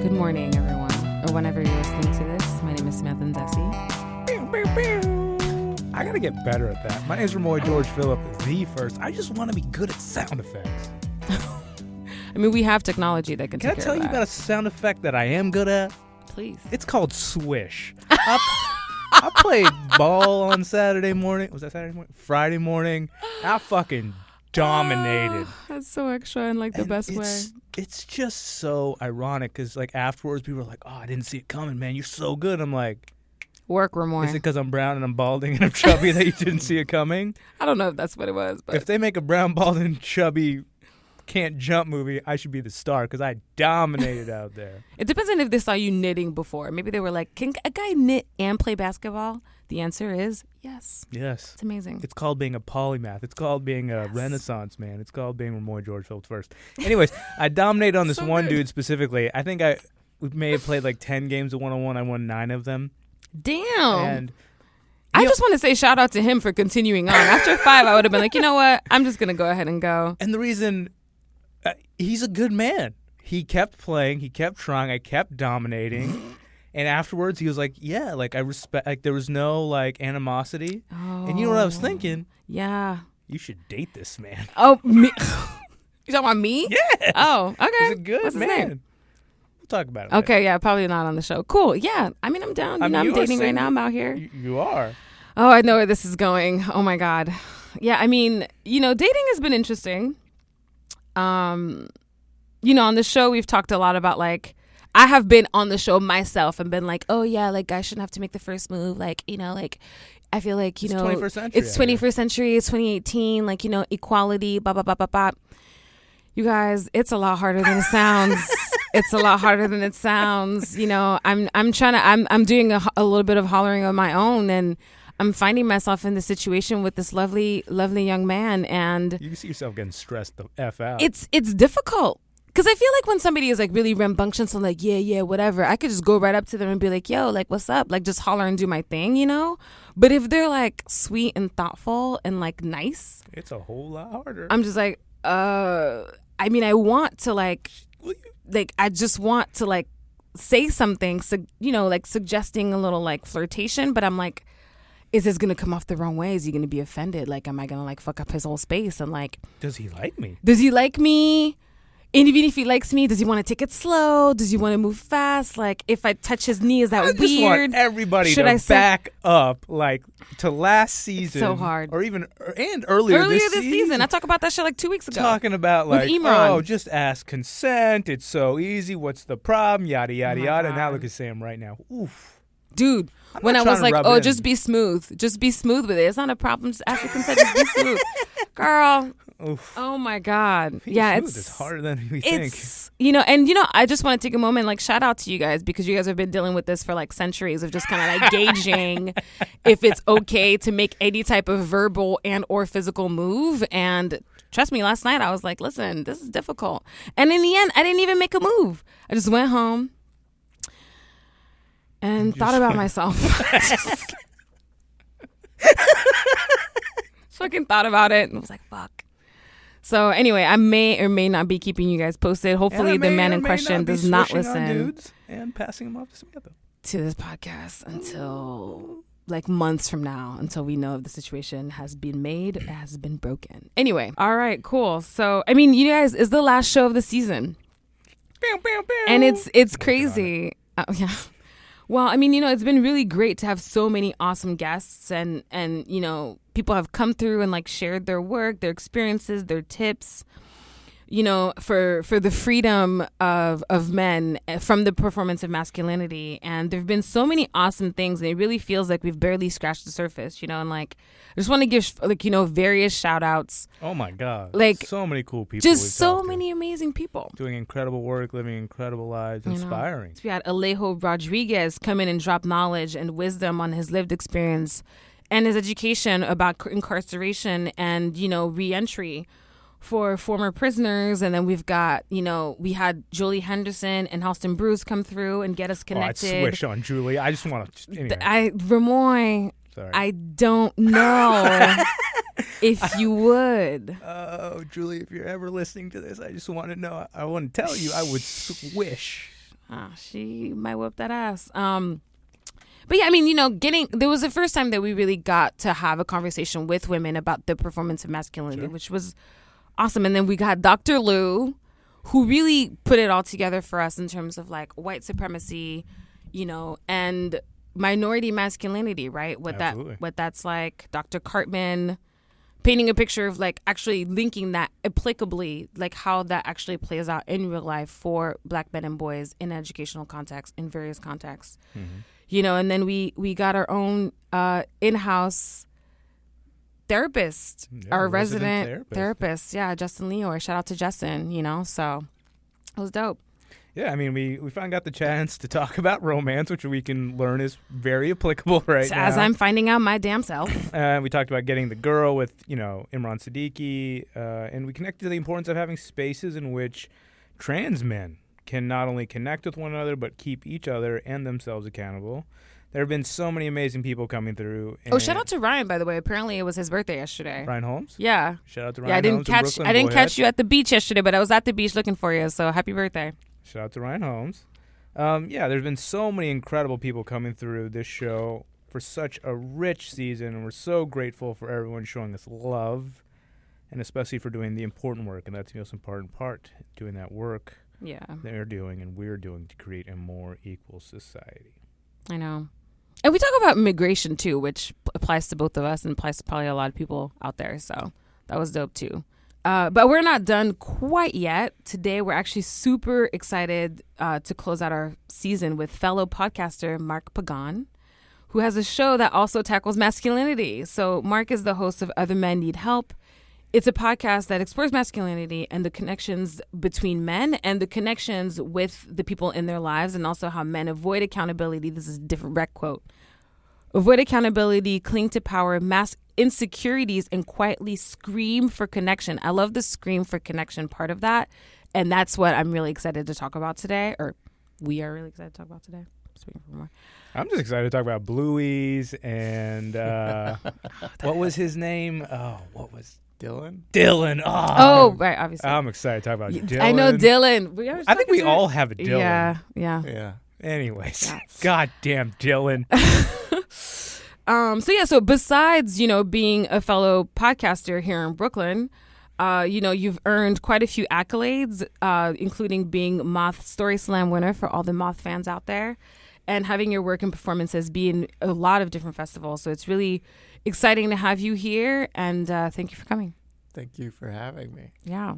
Good morning, everyone, or whenever you're listening to this. My name is Samantha Ndesi. I gotta get better at that. My name's Ramoy George Phillip, the first. I just want to be good at sound effects. I mean, we have technology that can take Can I care tell of you that. about a sound effect that I am good at? Please. It's called swish. I played ball on Saturday morning. Was that Saturday morning? Friday morning. I fucking dominated. That's so extra in like the best way. It's just so ironic because like afterwards people are like, "Oh, I didn't see it coming, man. You're so good." I'm like, Work, Ramoy. is it because I'm brown and I'm balding and I'm chubby that you didn't see it coming? I don't know if that's what it was, but If they make a brown, bald, and chubby can't jump movie, I should be the star because I dominated out there. it depends on if they saw you knitting before. Maybe they were like, "Can a guy knit and play basketball?" The answer is yes. Yes. It's amazing. It's called being a polymath. It's called being a Renaissance man. It's called being Ramoy George Phillips first. Anyways, I dominated on this So one good. dude specifically. I think we may have played like 10 games of one-on-one. I won 9 of them. Damn. And I you know- just want to say shout out to him for continuing on. After 5, I would have been like, you know what? I'm just going to go ahead and go. And the reason, he's a good man. He kept playing. He kept trying. I kept dominating. And afterwards, he was like, yeah, like I respect, like there was no like animosity. And you know what I was thinking? Yeah. You should date this man. Oh, me. You talking about me? Yeah. Oh, okay. He's a good What's his man. name? We'll talk about it. Okay, yeah, probably not on the show. Cool. Yeah. I mean, I'm down. You know, I'm you are dating right single. now. I'm out here. You are. Oh, I know where this is going. Oh my God. Yeah, I mean, you know, dating has been interesting. You know, on the show we've talked a lot about like I have been on the show myself and been like, oh yeah, like guys shouldn't have to make the first move. Like, you know, like I feel like, you It's know, 21st century it's out here. 21st century, it's 2018, like, you know, equality, blah, blah, blah, blah, blah. You guys, it's a lot harder than it sounds. It's a lot harder than it sounds. You know, I'm doing a little bit of hollering on my own, and I'm finding myself in this situation with this lovely, lovely young man, and You can see yourself getting stressed the F out. it's difficult. Because I feel like when somebody is like really rambunctious and like, yeah, whatever, I could just go right up to them and be like, yo, like, what's up? Like, just holler and do my thing, you know? But if they're like sweet and thoughtful and like nice, It's a whole lot harder. I'm just like, I mean, I want to like I just want to like say something, you know, like suggesting a little like flirtation, but I'm like, is this going to come off the wrong way? Is he going to be offended? Like, am I going to like fuck up his whole space? And like, Does he like me? does he like me? And even if he likes me, does he want to take it slow? Does he want to move fast? Like, if I touch his knee, is that I just weird? want everybody Should to I say- back up, like, to last season. so hard. Or even, and earlier this season. I talked about that shit like 2 weeks ago. Talking about, With like, Imran. oh, just ask consent. It's so easy. What's the problem? Yada, yada, my yada. Now God. look at Sam right now. Oof. Dude, I'm when I not was trying like, to rub oh, it just in. be smooth. Just be smooth with it. It's not a problem. Just ask for consent. Just be smooth. Girl. Oof. Oh, my God. Being Yeah, smooth is harder than we think. it's, you know, and, you know, I just want to take a moment, like, shout out to you guys because you guys have been dealing with this for, like, centuries of just kind of, like, gauging if it's okay to make any type of verbal and or physical move. And trust me, last night I was like, listen, this is difficult. And in the end, I didn't even make a move. I just went home and thought about myself. Fucking thought about it and was like, fuck. So anyway, I may or may not be keeping you guys posted. Hopefully And I the may man or in may question be does not swishing on listen dudes and passing them off to Samantha. to this podcast until like months from now, until we know if the situation has been made, has been broken. Anyway, all right, cool. So, I mean, you guys, it's the last show of the season. And it's crazy. Yeah. Well, I mean, you know, it's been really great to have so many awesome guests and you know, people have come through and like shared their work, their experiences, their tips, you know, for the freedom of men from the performance of masculinity. And there've been so many awesome things, and it really feels like we've barely scratched the surface, you know, and like I just want to give like, you know, various shout outs. Oh my God. Like, so many cool people. Just we've so talked to. many amazing people. Doing incredible work, living incredible lives, You know. inspiring. So we had Alejo Rodriguez come in and drop knowledge and wisdom on his lived experience and his education about incarceration and, you know, reentry for former prisoners. And then we've got, you know, we had Julie Henderson and Halston Bruce come through and get us connected. Oh, I'd swish on Julie. I just want to. Anyway, Ramoy, sorry. I don't know if you would. Oh, Julie, if you're ever listening to this, I just want to know. I want to tell you, I would swish She might whip that ass. But yeah, I mean, there was the first time that we really got to have a conversation with women about the performance of masculinity, which was awesome. And then we got Dr. Lou, who really put it all together for us in terms of like white supremacy, and minority masculinity, right? What that's like. Dr. Cartman painting a picture of like actually linking that applicably, like how that actually plays out in real life for Black men and boys in educational contexts, in various contexts. And then we got our own in-house therapist, our resident therapist. Yeah, Justin Leor. Shout out to Justin, so it was dope. Yeah, I mean, we finally got the chance to talk about romance, which we can learn is very applicable right now. As I'm finding out my damn self. We talked about getting the girl with, Imran Siddiqui, and we connected to the importance of having spaces in which trans men can not only connect with one another, but keep each other and themselves accountable. There have been so many amazing people coming through. Shout out to Ryan, by the way. Apparently, it was his birthday yesterday. Ryan Holmes? Yeah. Shout out to Ryan Holmes. I didn't catch you at the beach yesterday, but I was at the beach looking for you, so happy birthday. Shout out to Ryan Holmes. There's been so many incredible people coming through this show for such a rich season, and we're so grateful for everyone showing us love, and especially for doing the important work, and that's the most important part, doing that work they're doing and we're doing to create a more equal society. I know. And we talk about immigration, too, which applies to both of us and applies to probably a lot of people out there, so that was dope, too. But we're not done quite yet. Today, we're actually super excited to close out our season with fellow podcaster Mark Pagán, who has a show that also tackles masculinity. So Mark is the host of Other Men Need Help. It's a podcast that explores masculinity and the connections between men and the connections with the people in their lives, and also how men avoid accountability. This is a different rec quote. Avoid accountability, cling to power, mask insecurities, and quietly scream for connection. I love the scream for connection part of that. And that's what I'm really excited to talk about today, or we are really excited to talk about today. Speaking for more. I'm just excited to talk about Blueies and what was his name? Oh, what was Dylan? Dylan. Oh, right, obviously. I'm excited to talk about Dylan. I know Dylan. I think we all have a Dylan. Yeah. Anyways, goddamn Dylan. So besides, being a fellow podcaster here in Brooklyn, you've earned quite a few accolades, including being Moth Story Slam winner for all the Moth fans out there, and having your work and performances be in a lot of different festivals. So it's really exciting to have you here, and thank you for coming. Thank you for having me. Yeah.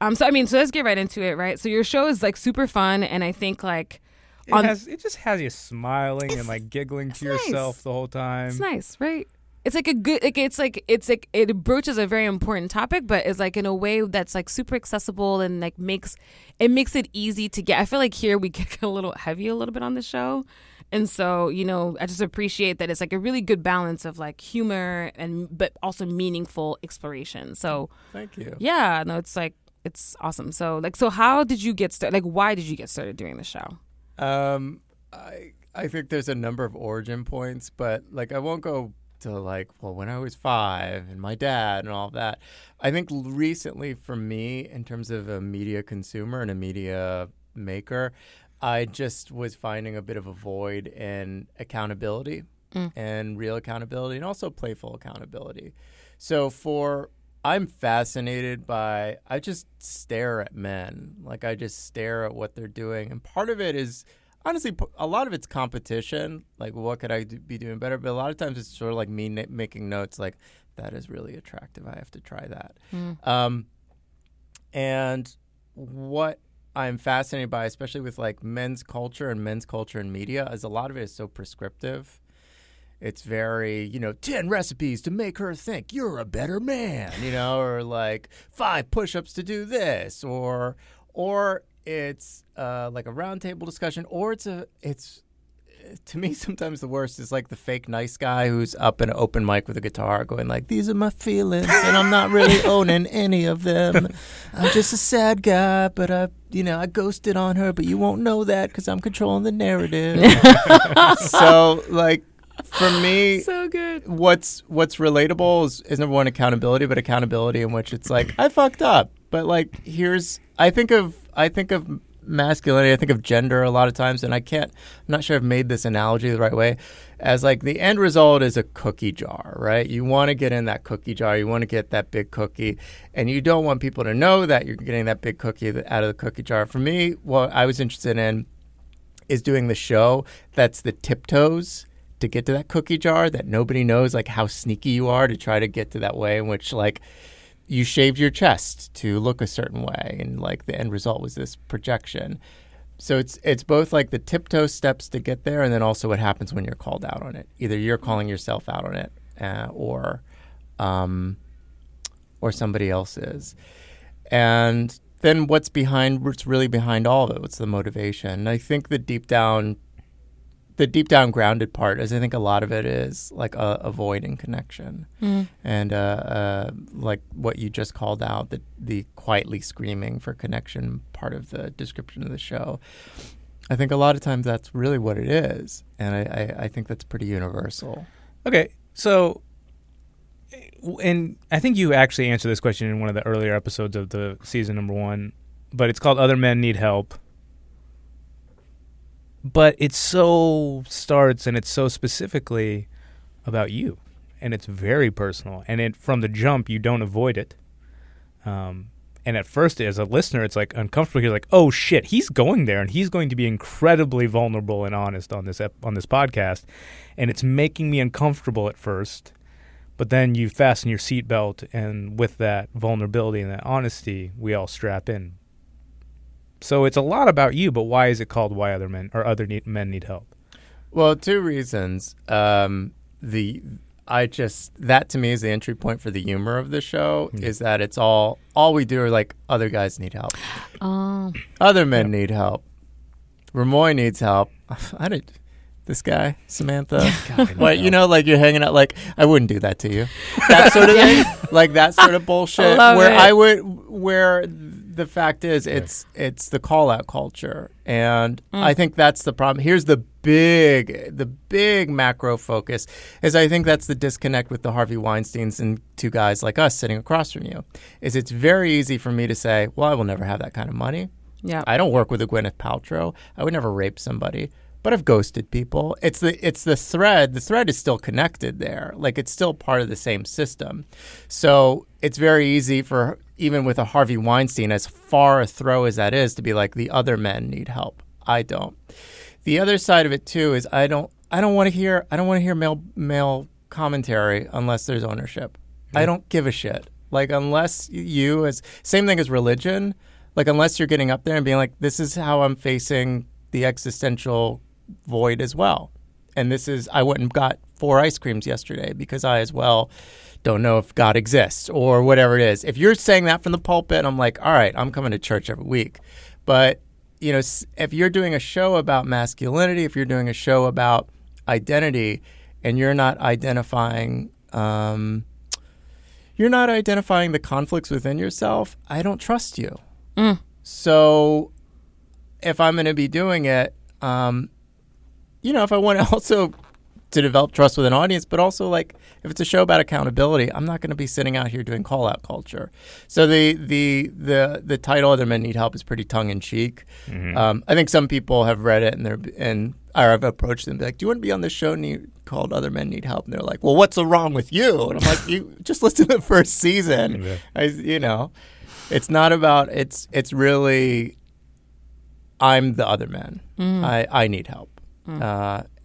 So let's get right into it, right? So your show is like super fun, and I think like it just has you smiling and like giggling to yourself the whole time. It's nice, right? It's like a good, it broaches a very important topic, but it's like in a way that's like super accessible and like makes it easy to get. I feel like here we get a little heavy a little bit on the show. And so, I just appreciate that it's like a really good balance of like humor but also meaningful exploration. So thank you. Yeah, no, it's like, it's awesome. So how did you get started? Like, why did you get started doing the show? I think there's a number of origin points, but like I won't go to like, well, when I was 5 and my dad and all of that. I think recently for me, in terms of a media consumer and a media maker, I just was finding a bit of a void in accountability and real accountability and also playful accountability. So I'm fascinated by, I just stare at men. Like I just stare at what they're doing. And part of it is, honestly, a lot of it's competition. Like what could I be doing better? But a lot of times it's sort of like me making notes like, that is really attractive. I have to try that. And what I'm fascinated by, especially with like men's culture in media, is a lot of it is so prescriptive. It's very, 10 recipes to make her think you're a better man, or like 5 push-ups to do this, or it's like a roundtable discussion, or it's to me sometimes the worst is like the fake nice guy who's up in an open mic with a guitar going like, these are my feelings and I'm not really owning any of them. I'm just a sad guy, but I ghosted on her, but you won't know that because I'm controlling the narrative. So like, for me, so good. What's relatable is number one, accountability, but accountability in which it's like, I fucked up, but like I think of masculinity, I think of gender a lot of times, and I'm not sure I've made this analogy the right way, as like the end result is a cookie jar, right? You want to get in that cookie jar, you want to get that big cookie, and you don't want people to know that you're getting that big cookie out of the cookie jar. For me, what I was interested in is doing the show that's the tiptoes to get to that cookie jar, that nobody knows like how sneaky you are to try to get to that way in which like you shaved your chest to look a certain way, and like the end result was this projection. So it's both like the tiptoe steps to get there, and then also what happens when you're called out on it. Either you're calling yourself out on it, or somebody else is. And then what's really behind all of it? What's the motivation? And I think the deep down grounded part is, I think a lot of it is like avoiding connection, and like what you just called out, the quietly screaming for connection part of the description of the show. I think a lot of times that's really what it is, and I think that's pretty universal. Okay, so, and I think you actually answered this question in one of the earlier episodes of the season number 1, but it's called Other Men Need Help. But it so starts, and it's so specifically about you, and it's very personal. And from the jump, you don't avoid it. And at first, as a listener, it's like uncomfortable. You're like, "Oh shit, he's going there, and he's going to be incredibly vulnerable and honest on this podcast," and it's making me uncomfortable at first. But then you fasten your seatbelt, and with that vulnerability and that honesty, we all strap in. So it's a lot about you, but why is it called Why Other Men Men Need Help? Well, 2 reasons. That to me is the entry point for the humor of the show, is that it's all we do are like, other guys need help. Other men need help. Ramoy needs help. This guy, Samantha, what, you know, like you're hanging out, like I wouldn't do that to you. That sort of thing, like that sort of bullshit. Where the fact is, it's the call out culture, and I think that's the problem. Here's the big macro focus is I think that's the disconnect with the Harvey Weinsteins and 2 guys like us sitting across from you. Is it's very easy for me to say, well, I will never have that kind of money. Yeah, I don't work with a Gwyneth Paltrow. I would never rape somebody. But I've ghosted people. It's the thread. The thread is still connected there. Like it's still part of the same system. So it's very easy for, even with a Harvey Weinstein, as far a throw as that is, to be like, the other men need help. I don't. The other side of it too is I don't want to hear male commentary unless there's ownership. I don't give a shit. Like unless same thing as religion. Like unless you're getting up there and being like, this is how I'm facing the existential void as well. And I went and got 4 ice creams yesterday because I as well don't know if God exists or whatever it is. If you're saying that from the pulpit, I'm like, all right, I'm coming to church every week. But, you know, if you're doing a show about masculinity, if you're doing a show about identity, and you're not identifying the conflicts within yourself, I don't trust you. So if I'm going to be doing it, if I want to also to develop trust with an audience, but also like if it's a show about accountability, I'm not going to be sitting out here doing call out culture. So the title "Other Men Need Help" is pretty tongue in cheek. I think some people have read it and I've approached them and be like, "Do you want to be on this show called Other Men Need Help?" And they're like, "Well, what's so wrong with you?" And I'm like, "You just listen to the first season." It's not about it's really, I'm the other man. I need help.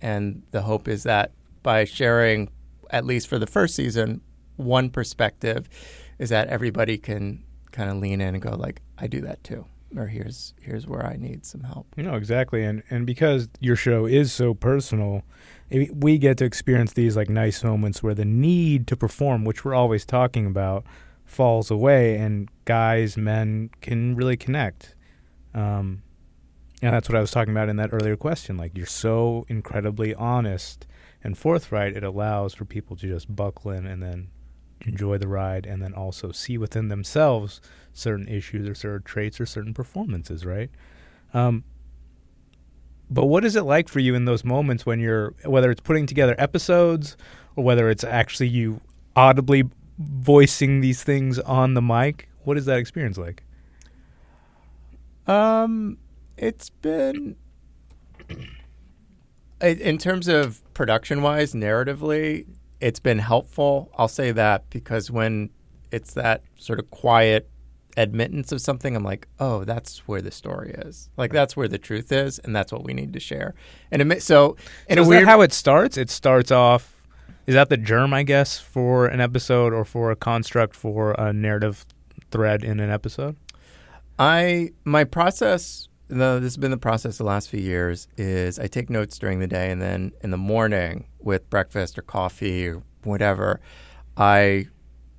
And the hope is that by sharing, at least for the first season, one perspective, is that everybody can kind of lean in and go like, I do that too. Or here's where I need some help. Exactly. And because your show is so personal, we get to experience these like nice moments where the need to perform, which we're always talking about, falls away, and men can really connect. And that's what I was talking about in that earlier question. Like, you're so incredibly honest and forthright, it allows for people to just buckle in and then enjoy the ride, and then also see within themselves certain issues or certain traits or certain performances, right? But what is it like for you in those moments when whether it's putting together episodes or whether it's actually you audibly voicing these things on the mic? What is that experience like? It's been, in terms of production-wise, narratively, it's been helpful. I'll say that because when it's that sort of quiet admittance of something, I'm like, oh, that's where the story is. Like, that's where the truth is, and that's what we need to share. And is that how it starts? It starts off, is that the germ, I guess, for an episode or for a construct for a narrative thread in an episode? My process, this has been the process the last few years, is I take notes during the day, and then in the morning with breakfast or coffee or whatever, I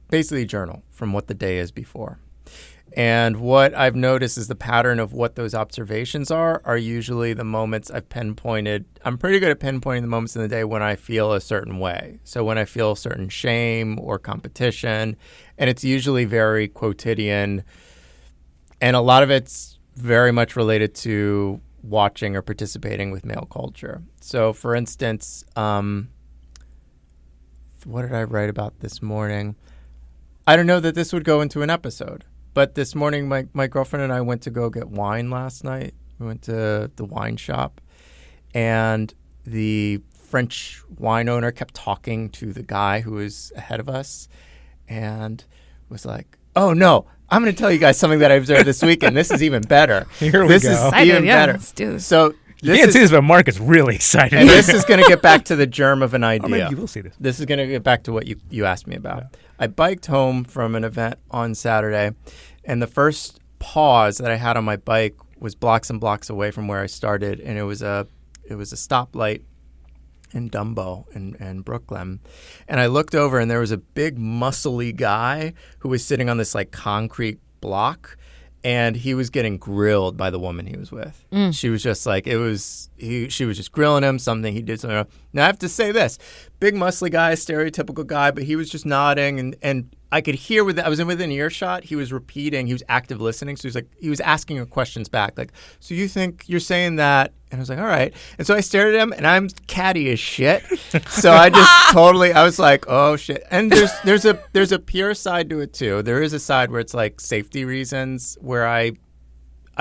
basically journal from what the day is before. And what I've noticed is the pattern of what those observations are usually the moments I've pinpointed. I'm pretty good at pinpointing the moments in the day when I feel a certain way. So when I feel certain shame or competition, and it's usually very quotidian, and a lot of it's very much related to watching or participating with male culture. So for instance, what did I write about this morning? I don't know that this would go into an episode. But this morning, my girlfriend and I went to go get wine last night. We went to the wine shop, and the French wine owner kept talking to the guy who was ahead of us and was like, oh, no, I'm going to tell you guys something that I observed this weekend. This is even better. Here we this go. Is Excited, even better. Let's do this. So You can't see this, but Mark is really excited. And this is going to get back to the germ of an idea. Or maybe you will see this. This is going to get back to what you asked me about. Yeah. I biked home from an event on Saturday, and the first pause that I had on my bike was blocks and blocks away from where I started, and it was a stoplight in Dumbo in Brooklyn. And I looked over, and there was a big muscly guy who was sitting on this like concrete block, and he was getting grilled by the woman he was with. She was just like, she was just grilling him, something he did something wrong. Now I have to say this, big muscly guy, stereotypical guy, but he was just nodding, and I could hear I was within earshot. He was repeating, he was active listening. So he was asking her questions back, like, so you think you're saying that? And I was like, all right. And so I stared at him, and I'm catty as shit. So I just I was like, oh shit. And there's a pure side to it too. There is a side where it's like safety reasons, where I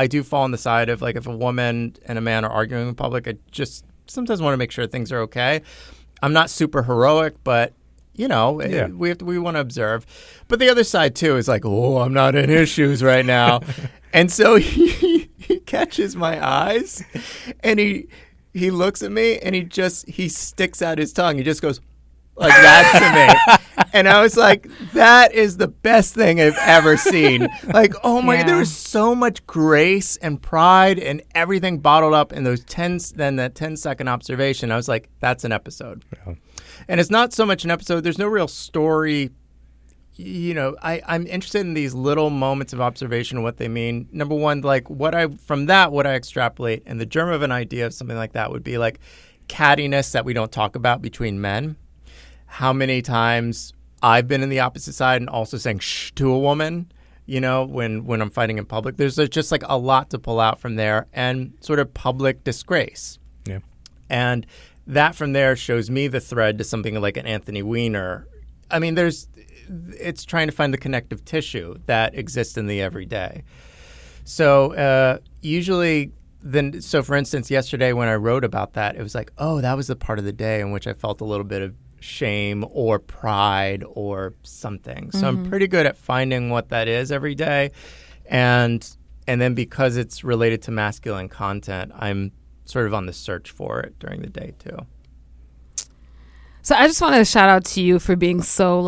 do fall on the side of like, if a woman and a man are arguing in public, I just sometimes want to make sure things are okay. I'm not super heroic, but we want to observe. But the other side too is like, oh, I'm not in his shoes right now. And so he catches my eyes, and he looks at me, and he sticks out his tongue. He just goes like that to me. And I was like, that is the best thing I've ever seen. Like, oh my, there was so much grace and pride and everything bottled up in those that 10-second observation. I was like, that's an episode. Yeah. And it's not so much an episode. There's no real story. I'm interested in these little moments of observation and what they mean. Number one, like what I extrapolate, and the germ of an idea of something like that would be like cattiness that we don't talk about between men. How many times I've been in the opposite side and also saying shh to a woman, when I'm fighting in public. There's just like a lot to pull out from there, and sort of public disgrace. Yeah. And that from there shows me the thread to something like an Anthony Weiner. I mean, it's trying to find the connective tissue that exists in the everyday. So usually so for instance, yesterday when I wrote about that, it was like, oh, that was the part of the day in which I felt a little bit of shame or pride or something. So I'm pretty good at finding what that is every day. And then because it's related to masculine content, I'm sort of on the search for it during the day too. So I just want to shout out to you for being so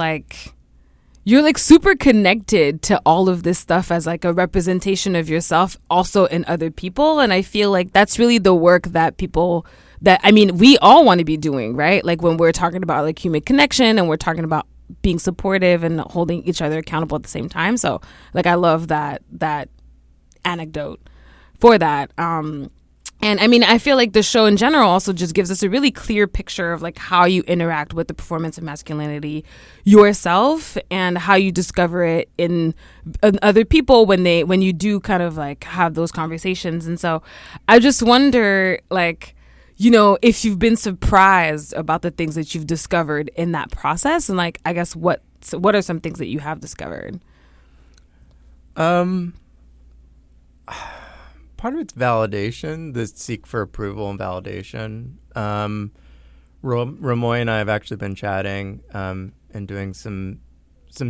you're like super connected to all of this stuff as like a representation of yourself also in other people. And I feel like that's really the work that we all want to be doing, right? Like when we're talking about like human connection and we're talking about being supportive and holding each other accountable at the same time. So like, I love that anecdote for that. And I mean, I feel like the show in general also just gives us a really clear picture of like how you interact with the performance of masculinity yourself and how you discover it in other people when you do kind of like have those conversations. And so I just wonder, like, if you've been surprised about the things that you've discovered in that process, and like, I guess what are some things that you have discovered? part of it's validation, the seek for approval and validation. Ramoy and I have actually been chatting and doing some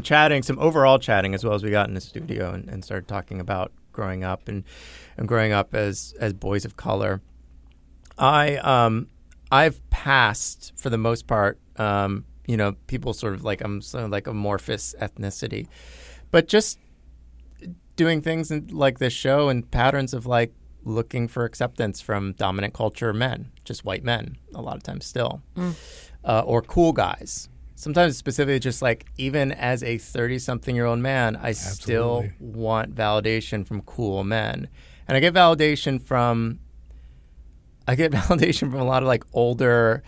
chatting, some overall chatting, as well as we got in the studio and started talking about growing up and growing up as boys of color. I've passed, for the most part, people sort of like, I'm sort of like amorphous ethnicity, but just doing things like this show and patterns of like looking for acceptance from dominant culture men, just white men, a lot of times still, or cool guys. Sometimes specifically just like, even as a 30-something-year-old man, I still want validation from cool men. And I get validation from a lot of like older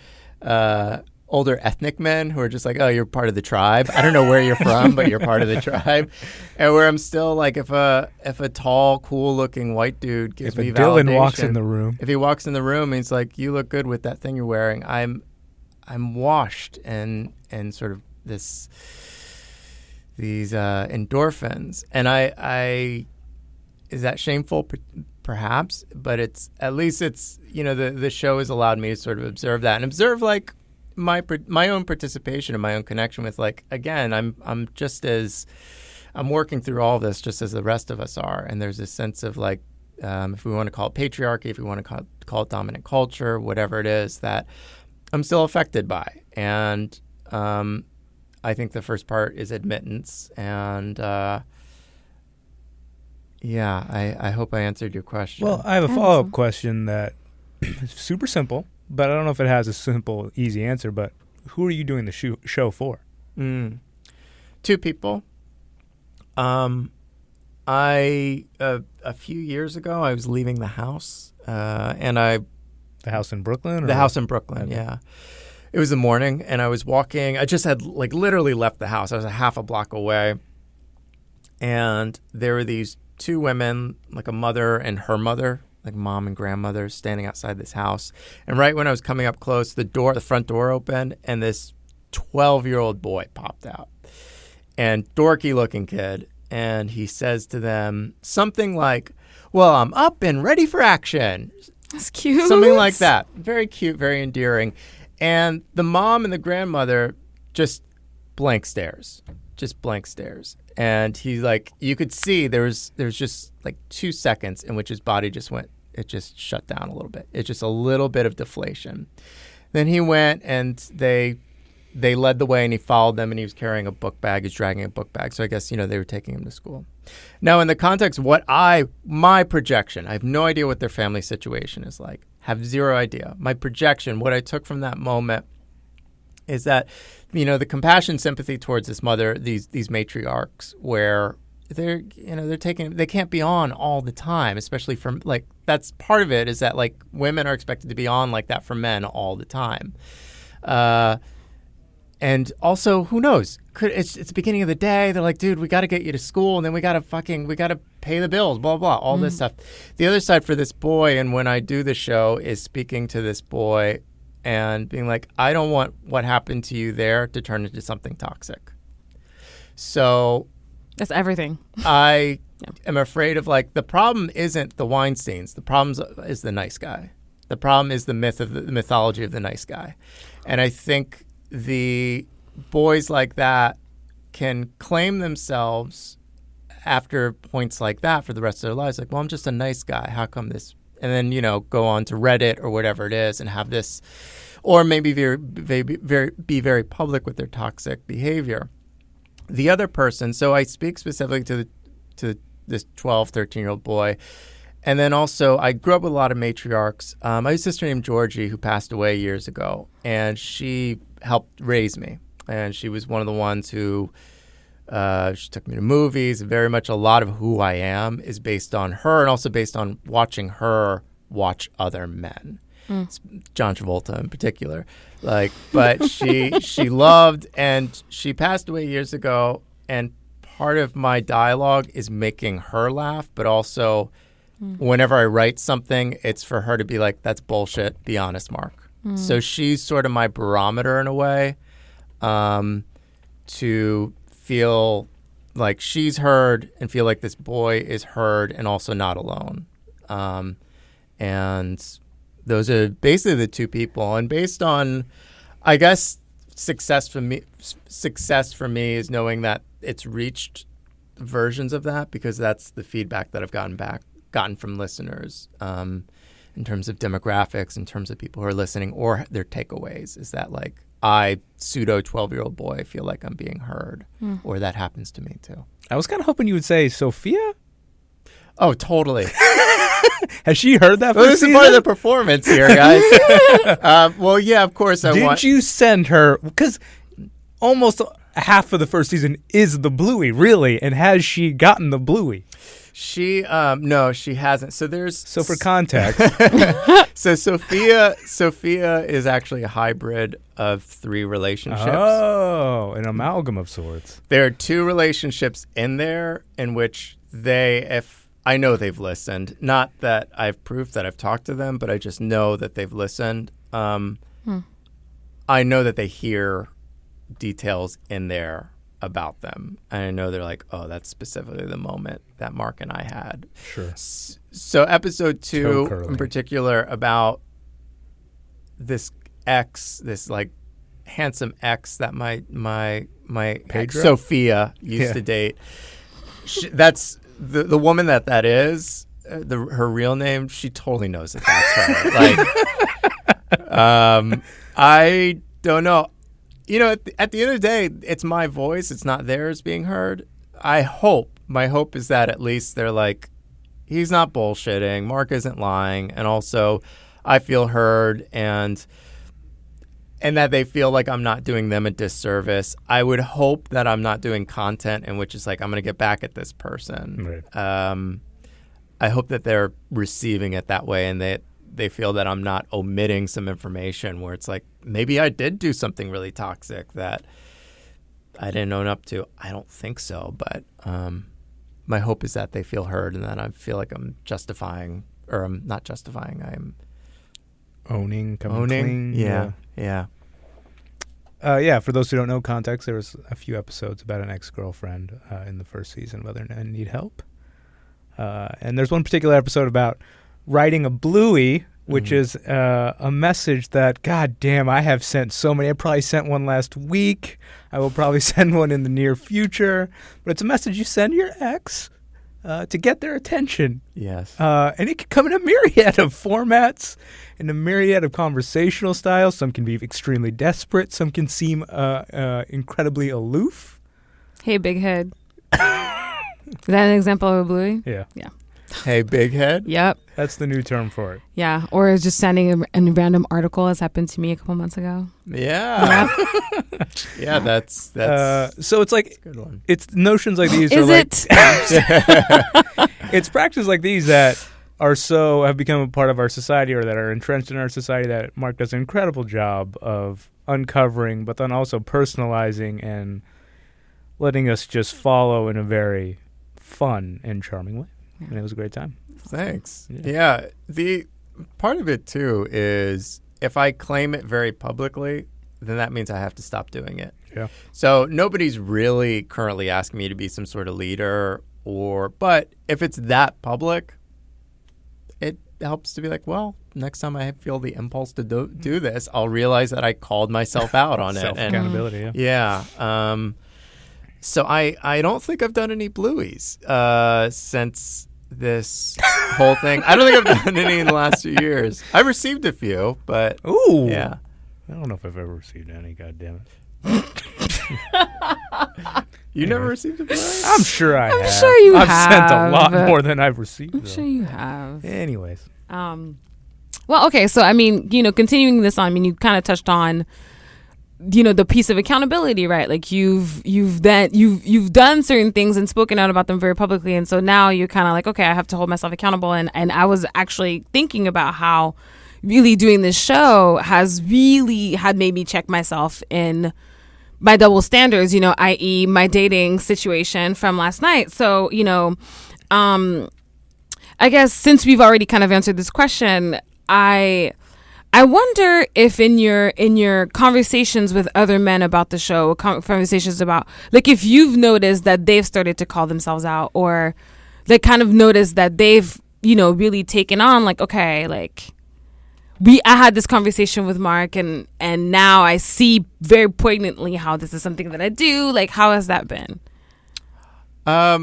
ethnic men who are just like, oh, you're part of the tribe. I don't know where you're from, but you're part of the tribe. And where I'm still like, if a tall, cool-looking white dude gives me validation. If Dylan walks in the room. If he walks in the room, he's like, you look good with that thing you're wearing. I'm washed and sort of these endorphins. And I is that shameful? Perhaps, but it's at least the show has allowed me to sort of observe that and observe like my own participation and my own connection with, like, again, I'm working through all this just as the rest of us are, and there's this sense of like, if we want to call it patriarchy, if we want to call it dominant culture, whatever it is that I'm still affected by, and I think the first part is admittance, and I hope I answered your question. Well, I have a follow-up question that is super simple, but I don't know if it has a simple, easy answer, but who are you doing the show for? Two people. A few years ago, I was leaving the house, The house in Brooklyn? The house in Brooklyn, okay. Yeah. It was the morning, and I was walking. I just had, like, literally left the house. I was a half a block away, and there were these two women, like a mother and her mother, like mom and grandmother, standing outside this house. And right when I was coming up close, the front door opened, and this 12-year-old boy popped out. And dorky-looking kid. And he says to them something like, well, I'm up and ready for action. That's cute. Something like that. Very cute, very endearing. And the mom and the grandmother just blank stares. And he's like, you could see there's just like 2 seconds in which his body it just shut down a little bit. It's just a little bit of deflation. Then he went and they led the way, and he followed them, and he was carrying a book bag. He's dragging a book bag. So I guess, they were taking him to school. Now, in the context of my projection, I have no idea what their family situation is like. Have zero idea. My projection, what I took from that moment is that, the compassion, sympathy towards this mother, these matriarchs, where they can't be on all the time, especially from, like, that's part of it, is that, like, women are expected to be on like that for men all the time. And also, who knows? It's the beginning of the day. They're like, dude, we got to get you to school, and then we got to pay the bills, blah, blah, all this stuff. The other side for this boy, and when I do the show, is speaking to this boy and being like, I don't want what happened to you there to turn into something toxic. So that's everything. I am afraid of, like, the problem isn't the Weinsteins. The problem is the nice guy. The problem is the mythology of the nice guy. And I think the boys like that can claim themselves after points like that for the rest of their lives. Like, well, I'm just a nice guy. How come this? And then, go on to Reddit or whatever it is and have this, or maybe be very public with their toxic behavior. The other person, so I speak specifically to this 12, 13-year-old boy. And then also, I grew up with a lot of matriarchs. I have a sister named Georgie who passed away years ago, and she helped raise me. And she was one of the ones who she took me to movies. Very much a lot of who I am is based on her, and also based on watching her watch other men. John Travolta in particular. But she loved, and she passed away years ago. And part of my dialogue is making her laugh, but also whenever I write something, it's for her to be like, that's bullshit. Be honest, Mark. So she's sort of my barometer in a way, to feel like she's heard and feel like this boy is heard and also not alone. And those are basically the two people. And based on, I guess, success for me is knowing that it's reached versions of that, because that's the feedback that I've gotten from listeners in terms of demographics, in terms of people who are listening, or their takeaways, is that like I, pseudo 12-year-old boy, feel like I'm being heard, or that happens to me too. I was kind of hoping you would say Sophia. Oh, totally. Has she heard that? Well, this is part of the performance here, guys. Well, yeah, of course. Did you send her? Because almost half of the first season is the Bluey, really, and has she gotten the Bluey? No, she hasn't. So for context, so Sophia is actually a hybrid of 3 relationships. Oh, an amalgam of sorts. There are 2 relationships in there in which I know they've listened. Not that I've proof that I've talked to them, but I just know that they've listened. I know that they hear details in there about them. And I know they're like, oh, that's specifically the moment that Mark and I had. Sure. So episode 2 in particular, about this ex, this like handsome ex that my ex Sophia used to date. That's the woman that is, her real name, she totally knows that that's her. Like, I don't know. You know, at the end of the day, it's my voice. It's not theirs being heard. My hope is that at least they're like, he's not bullshitting. Mark isn't lying. And also, I feel heard, and that they feel like I'm not doing them a disservice. I would hope that I'm not doing content in which is like, I'm going to get back at this person. Right. I hope that they're receiving it that way, and they feel that I'm not omitting some information where it's like, maybe I did do something really toxic that I didn't own up to. I don't think so, but my hope is that they feel heard, and that I feel like I'm justifying, or I'm not justifying, I'm owning. Clean. Yeah. Yeah, for those who don't know context, there was a few episodes about an ex-girlfriend in the first season, whether or not need help. And there's one particular episode about writing a Bluey, which is a message that, God damn, I have sent so many. I probably sent one last week. I will probably send one in the near future. But it's a message you send your ex to get their attention. Yes. And it can come in a myriad of formats, in a myriad of conversational styles. Some can be extremely desperate. Some can seem incredibly aloof. Hey, big head. Is that an example of a Bluey? Yeah. Hey, big head? Yep. That's the new term for it. Yeah. Or just sending a random article, as happened to me a couple months ago. Yeah. Yeah, that's so it's like, a good one. It's notions like these. Is it? It's practices like these that have become a part of our society, or that are entrenched in our society, that Mark does an incredible job of uncovering, but then also personalizing and letting us just follow in a very fun and charming way. And it was a great time. Thanks. Yeah. The part of it, too, is if I claim it very publicly, then that means I have to stop doing it. Yeah. So nobody's really currently asking me to be some sort of leader, but if it's that public, it helps to be like, well, next time I feel the impulse to do this, I'll realize that I called myself out on it. Self-accountability, yeah. So I don't think I've done any Blueys since this whole thing. I don't think I've done any in the last 2 years. I received a few, but ooh, yeah. I don't know if I've ever received any. God damn it! You never received a Bluey? I'm sure I have. I'm sure you have. I've sent a lot more than I've received. I'm sure you have. Anyways. Well, okay. So I mean, continuing this on. I mean, you kind of touched on, the piece of accountability, right? Like you've done certain things and spoken out about them very publicly, and so now you're kind of like, okay, I have to hold myself accountable. And I was actually thinking about how really doing this show has really had made me check myself in my double standards, i.e. my dating situation from last night. So, I guess since we've already kind of answered this question, I wonder if in your conversations with other men about the show, conversations about, like, if you've noticed that they've started to call themselves out, or they kind of noticed that they've really taken on, like, okay, like I had this conversation with Mark, and now I see very poignantly how this is something that I do. Like, how has that been? A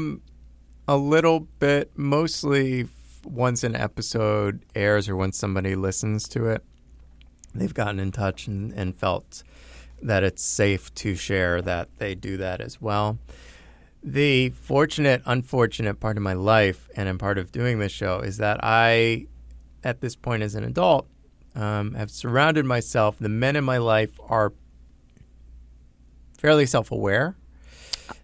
little bit, mostly once an episode airs or once somebody listens to it, they've gotten in touch and felt that it's safe to share that they do that as well. The fortunate, unfortunate part of my life, and I'm part of doing this show, is that I, at this point as an adult, have surrounded myself. The men in my life are fairly self-aware.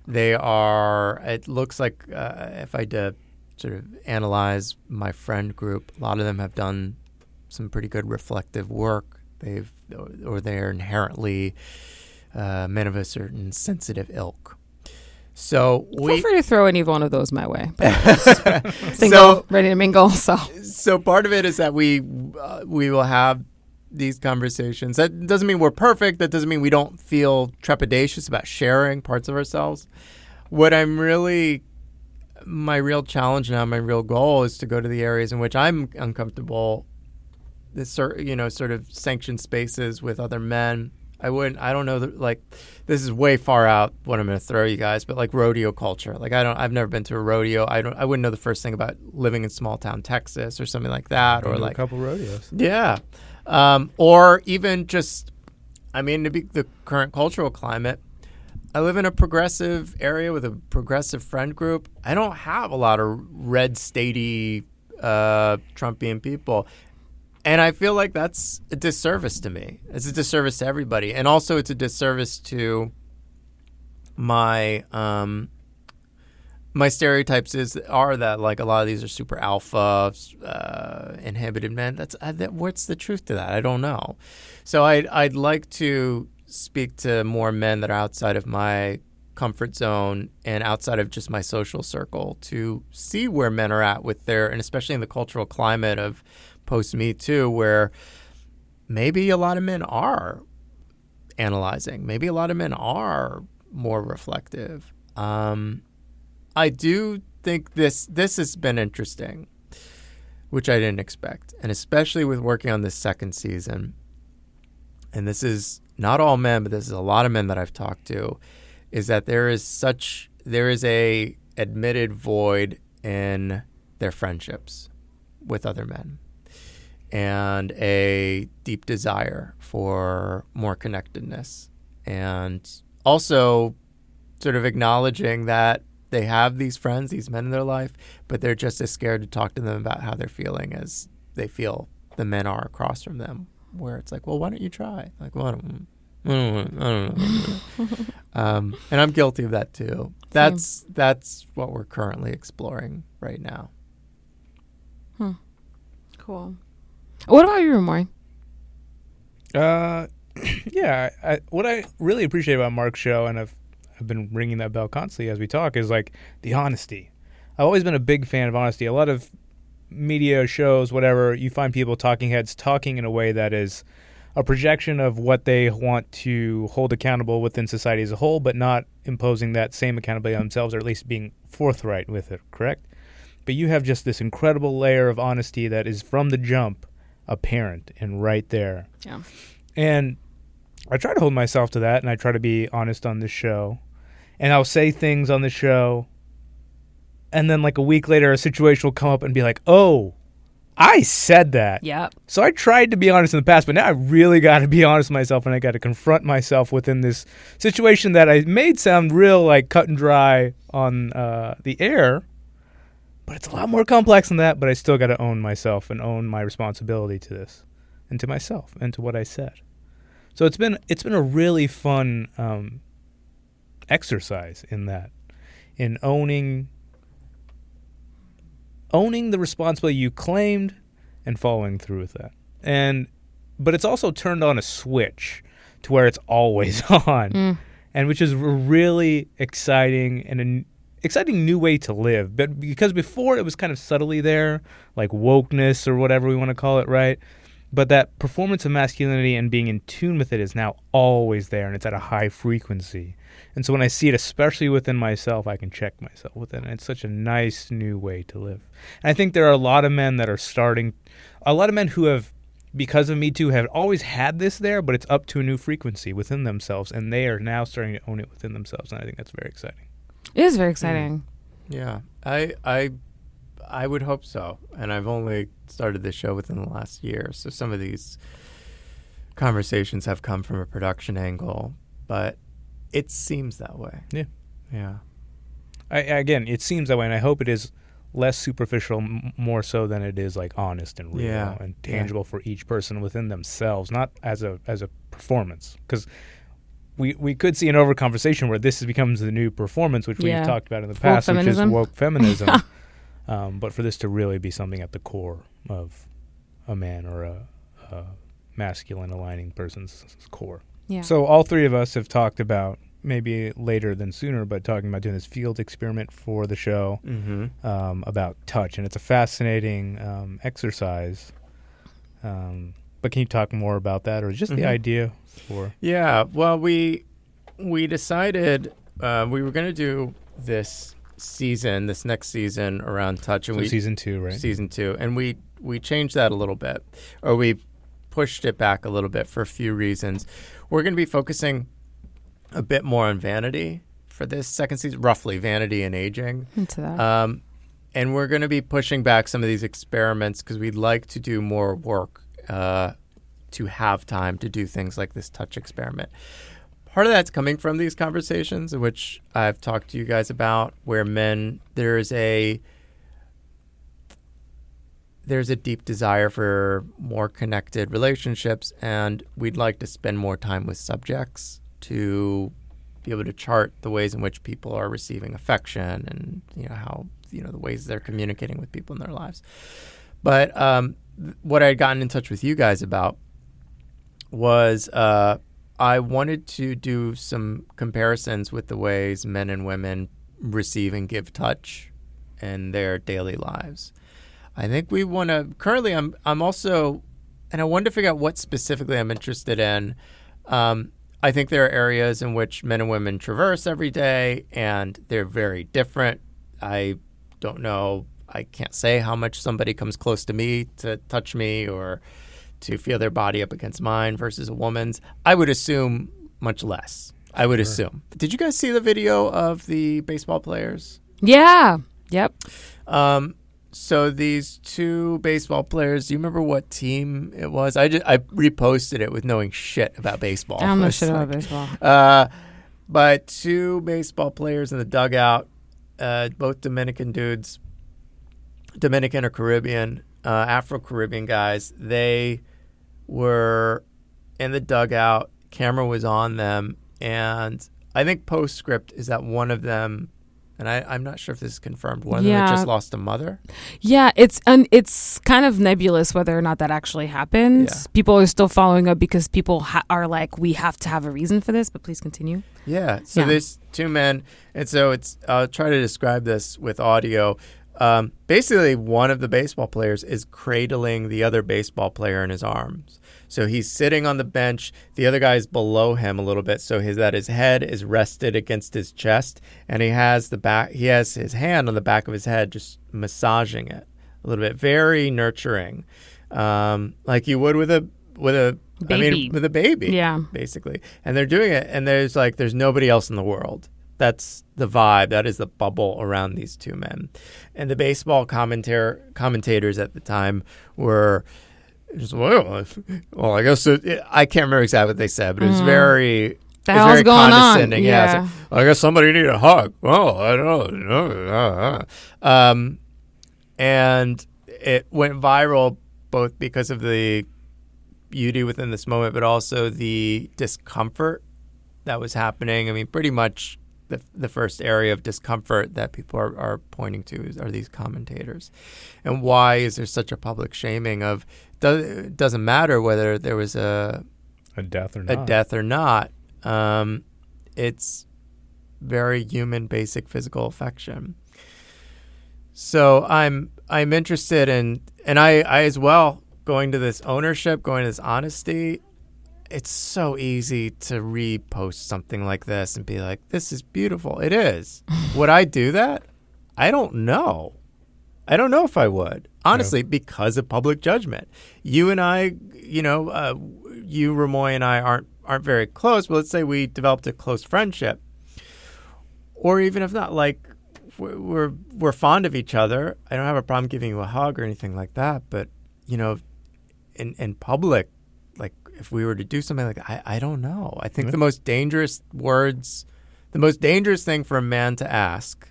They are, it looks like, if I did sort of analyze my friend group, a lot of them have done some pretty good reflective work. They're inherently men of a certain sensitive ilk. So feel free to throw any one of those my way. Single, ready to mingle. So part of it is that we will have these conversations. That doesn't mean we're perfect. That doesn't mean we don't feel trepidatious about sharing parts of ourselves. What my real challenge now, my real goal is to go to the areas in which I'm uncomfortable. This sort of sanctioned spaces with other men. I don't know, like, this is way far out what I'm going to throw you guys, but like rodeo culture. Like, I've never been to a rodeo. I wouldn't know the first thing about living in small town Texas or something like that. Or like a couple rodeos. Yeah. Or even just, the current cultural climate. I live in a progressive area with a progressive friend group. I don't have a lot of red statey Trumpian people. And I feel like that's a disservice to me. It's a disservice to everybody. And also it's a disservice to my my stereotypes are that, like, a lot of these are super alpha, inhibited men. What's the truth to that? I don't know. So I'd like to speak to more men that are outside of my comfort zone and outside of just my social circle to see where men are at with and especially in the cultural climate of post-Me Too, where maybe a lot of men are analyzing. Maybe a lot of men are more reflective. I do think this has been interesting, which I didn't expect, and especially with working on this second season. And this is not all men, but this is a lot of men that I've talked to, is that there is a admitted void in their friendships with other men, and a deep desire for more connectedness, and also sort of acknowledging that they have these friends, these men in their life, but they're just as scared to talk to them about how they're feeling as they feel the men are across from them, where it's like, well, why don't you try? Like, well, I don't know. And I'm guilty of that too. That's what we're currently exploring right now. Cool. What about you, Roy? Yeah. What I really appreciate about Mark's show, and I've been ringing that bell constantly as we talk, is like the honesty. I've always been a big fan of honesty. A lot of media shows, whatever, you find people, talking heads, talking in a way that is a projection of what they want to hold accountable within society as a whole, but not imposing that same accountability on themselves, or at least being forthright with it, correct? But you have just this incredible layer of honesty that is from the jump apparent and right there. Yeah. And I try to hold myself to that, and I try to be honest on this show. And I'll say things on the show, and then like a week later, a situation will come up and be like, oh, I said that. Yep. So I tried to be honest in the past, but now I really got to be honest with myself, and I got to confront myself within this situation that I made sound real like cut and dry on the air, but it's a lot more complex than that. But I still got to own myself and own my responsibility to this, and to myself, and to what I said. So it's been a really fun exercise in that, in owning the responsibility you claimed and following through with that. But it's also turned on a switch to where it's always on, and which is a really exciting and an exciting new way to live. But because before it was kind of subtly there, like wokeness or whatever we want to call it, right? But that performance of masculinity and being in tune with it is now always there, and it's at a high frequency. And so when I see it, especially within myself, I can check myself within it. It's such a nice new way to live. And I think there are a lot of men that are starting, a lot of men who have, because of Me Too, have always had this there, but it's up to a new frequency within themselves, and they are now starting to own it within themselves, and I think that's very exciting. It is very exciting. Yeah, I would hope so. And I've only started this show within the last year, so some of these conversations have come from a production angle, but it seems that way. Yeah. Yeah. Again, it seems that way, and I hope it is less superficial, more so than it is like honest and real and tangible for each person within themselves, not as a performance. Because we could see an over conversation where this becomes the new performance, which we've talked about in the past, which is woke feminism. But for this to really be something at the core of a man or a masculine aligning person's core. Yeah. So all three of us have talked about, maybe later than sooner, but talking about doing this field experiment for the show about touch. And it's a fascinating exercise. But can you talk more about that, or just the idea for? Yeah, well, we decided we were going to do this next season around touch. And so season 2, right? Season 2. And we changed that a little bit, or we pushed it back a little bit for a few reasons. We're going to be focusing a bit more on vanity for this second season, roughly vanity and aging. Into that. And we're going to be pushing back some of these experiments because we'd like to do more work to have time to do things like this touch experiment. Part of that's coming from these conversations, which I've talked to you guys about, where there's a deep desire for more connected relationships, and we'd like to spend more time with subjects to be able to chart the ways in which people are receiving affection and how the ways they're communicating with people in their lives. But what I had gotten in touch with you guys about was I wanted to do some comparisons with the ways men and women receive and give touch in their daily lives. I think we want to currently I'm also, and I wanted to figure out what specifically I'm interested in. I think there are areas in which men and women traverse every day, and they're very different. I don't know. I can't say how much somebody comes close to me to touch me or to feel their body up against mine versus a woman's. I would assume much less. I would assume. Did you guys see the video of the baseball players? Yeah. Yep. So these two baseball players, do you remember what team it was? I reposted it with knowing shit about baseball. I don't know shit about baseball. But two baseball players in the dugout, both Dominican dudes, Dominican or Caribbean, Afro-Caribbean guys. They were in the dugout. Camera was on them. And I think postscript is that one of them, and I'm not sure if this is confirmed, one of them had just lost a mother. Yeah, it's kind of nebulous whether or not that actually happened. Yeah. People are still following up because people are like, we have to have a reason for this, but please continue. Yeah, so there's two men, and so I'll try to describe this with audio. Basically, one of the baseball players is cradling the other baseball player in his arms. So he's sitting on the bench. The other guy is below him a little bit, so his head is rested against his chest, and he has his hand on the back of his head, just massaging it a little bit, very nurturing, like you would with a baby. With a baby, yeah, basically. And they're doing it, and there's nobody else in the world. That's the vibe. That is the bubble around these two men. And the baseball commentators at the time were just, well, I guess I can't remember exactly what they said, but it was very condescending. Yeah. I guess somebody needed a hug. Oh, I don't know. And it went viral both because of the beauty within this moment, but also the discomfort that was happening. I mean, pretty much the first area of discomfort that people are pointing to are these commentators. And why is there such a public shaming of it doesn't matter whether there was a death or not. It's very human, basic physical affection. So I'm interested in, and I as well going to this ownership, going to this honesty, it's so easy to repost something like this and be like, this is beautiful. It is. Would I do that? I don't know. I don't know if I would, honestly, because of public judgment. You and I, you, Ramoy, and I aren't very close, but let's say we developed a close friendship. Or even if not, like, we're fond of each other. I don't have a problem giving you a hug or anything like that. But, in public, like, if we were to do something like that, I don't know. I think the most dangerous thing for a man to ask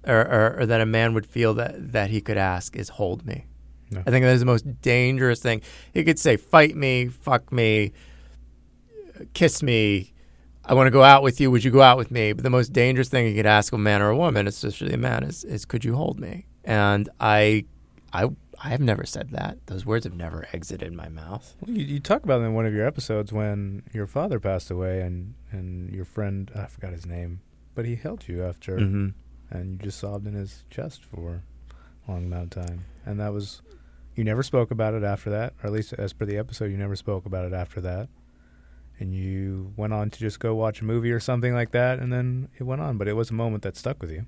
or that a man would feel that he could ask is hold me. No. I think that is the most dangerous thing. He could say, fight me, fuck me, kiss me. I want to go out with you. Would you go out with me? But the most dangerous thing you could ask a man or a woman, especially a man, is could you hold me? And I have never said that. Those words have never exited my mouth. Well, you talk about it in one of your episodes when your father passed away and your friend, I forgot his name, but he held you after, and you just sobbed in his chest for a long amount of time. And that was, you never spoke about it after that, or at least as per the episode, you never spoke about it after that. And you went on to just go watch a movie or something like that, and then it went on. But it was a moment that stuck with you.